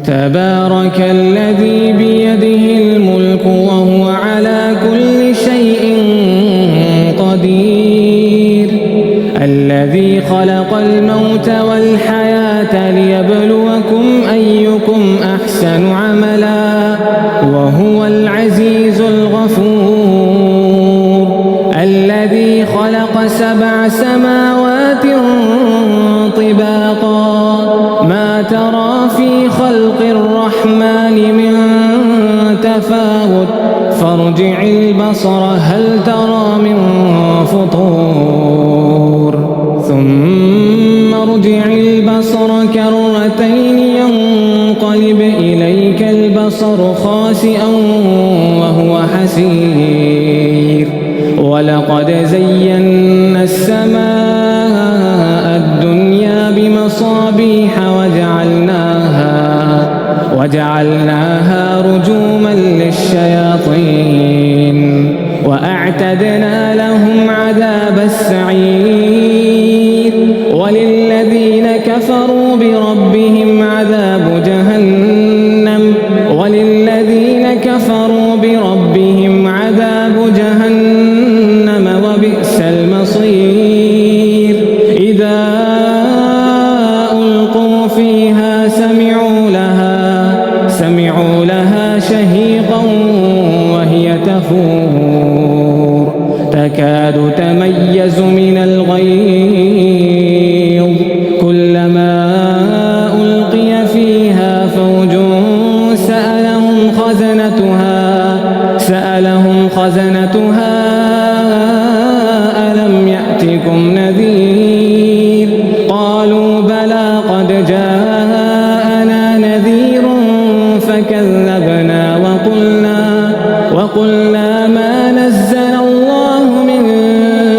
تبارك الذي بيده الملك وهو على كل شيء قدير الذي خلق الموت والحياة ليبلوكم أيكم أحسن عملا وهو العزيز الغفور الذي خلق 7 سماوات طباقا ما ترى في خلق الرحمن من تفاوت فارجع البصر هل ترى من فطور ثم ارجع البصر كرتين ينقلب إليك البصر خاسئا وهو حسير ولقد زينا السماء الدنيا بمصابيح وجعلناها رجوما للشياطين وأعتدنا لهم عذاب السعير وللذين كفروا بربهم عذاب جهنم وبئس المصير إذا ألقوا فيها سمعوا لها شهيقا وهي تفور تكاد تميز من الغيظ كلما ألقي فيها فوج سألهم خزنتها ألم يأتكم نذير قالوا بلى قد جاءنا نذير فكذبنا وقلنا ما نزل الله من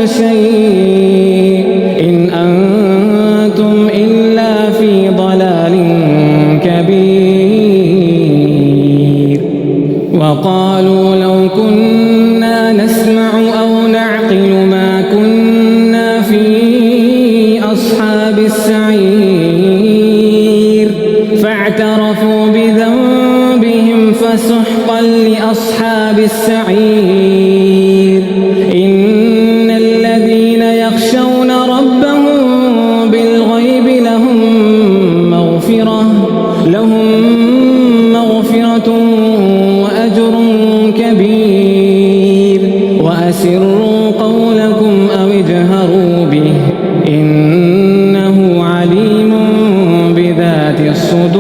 شيء إن أنتم إلا في ضلال كبير وقالوا لو كنا نسمع أو نعقل ما كنا في أصحاب السعير فاعترفوا بذنبهم فسحقا لأصحاب السعير إن الذين يخشون ربهم بالغيب لهم مغفرة وأجر كبير وأسروا قولكم أو اجهروا به إنه عليم بذات الصدور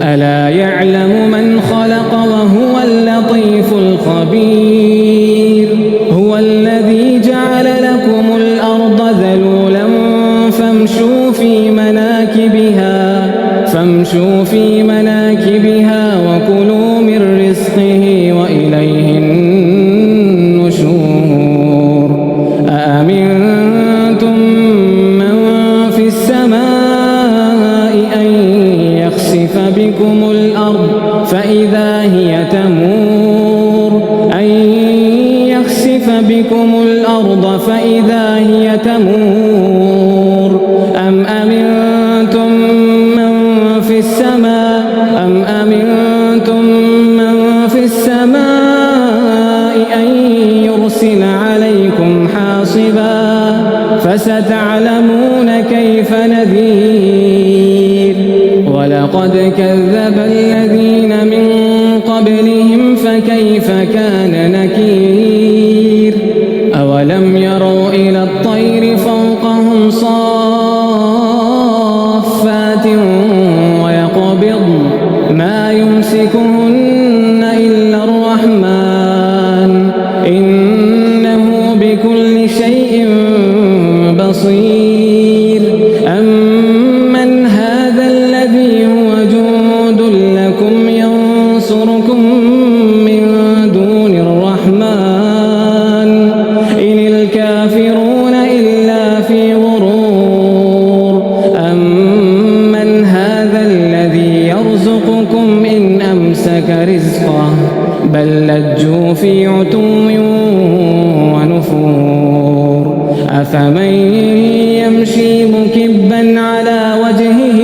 ألا يعلم من خلق وهو اللطيف الخبير هو الذي جعل لكم الأرض ذلولا فامشوا في مناكبها وكلوا من رزقه وإليه النشور أأمنتم من في السماء أن يخسف بكم الأرض فإذا هي تمور أم أمنتم من في السماء أن يرسل عليكم حاصبا فستعلمون كيف نذير ولقد كذب الذين من قبلهم فكيف كان نكير أولم يروا إلى الطير فوقهم صافات ويقبضن ما يمسكهن إلا الرحمن إنه بكل شيء بصير أمن هذا الذي هو جند لكم ينصركم من دون الرحمن إن الكافرون إلا في غرور أمن هذا الذي يرزقكم إن أمسك رزقه بل لجوا في عتو ونفور أفمن يمشي مكبا على وجهه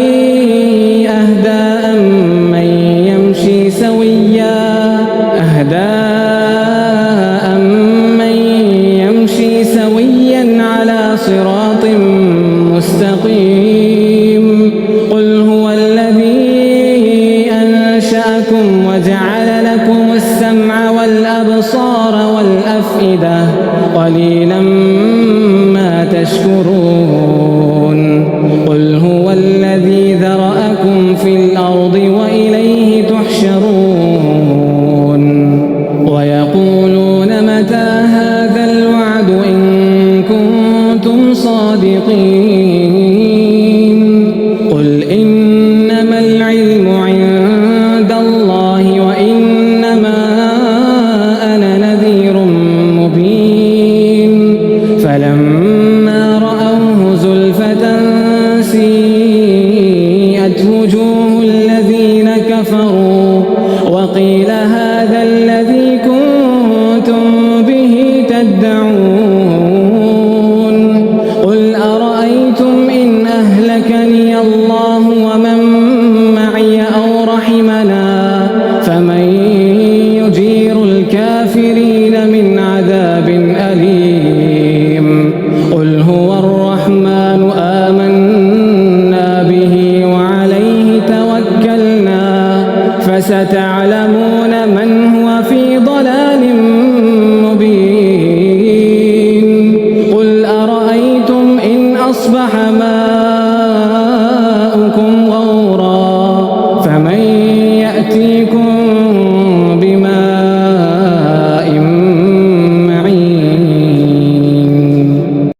وجوه الذين كفروا وقيل هذا الذي كنتم به تدعون قل أرأيتم إن أهلكني الله ومن معي أو رحمنا فمن يجير الكافرين من عذاب أليم قل هو الرحمن آمنا به وعليه توكلنا فستعلمون من هو في ضلال مبين قل أرأيتم إن أصبح ماؤكم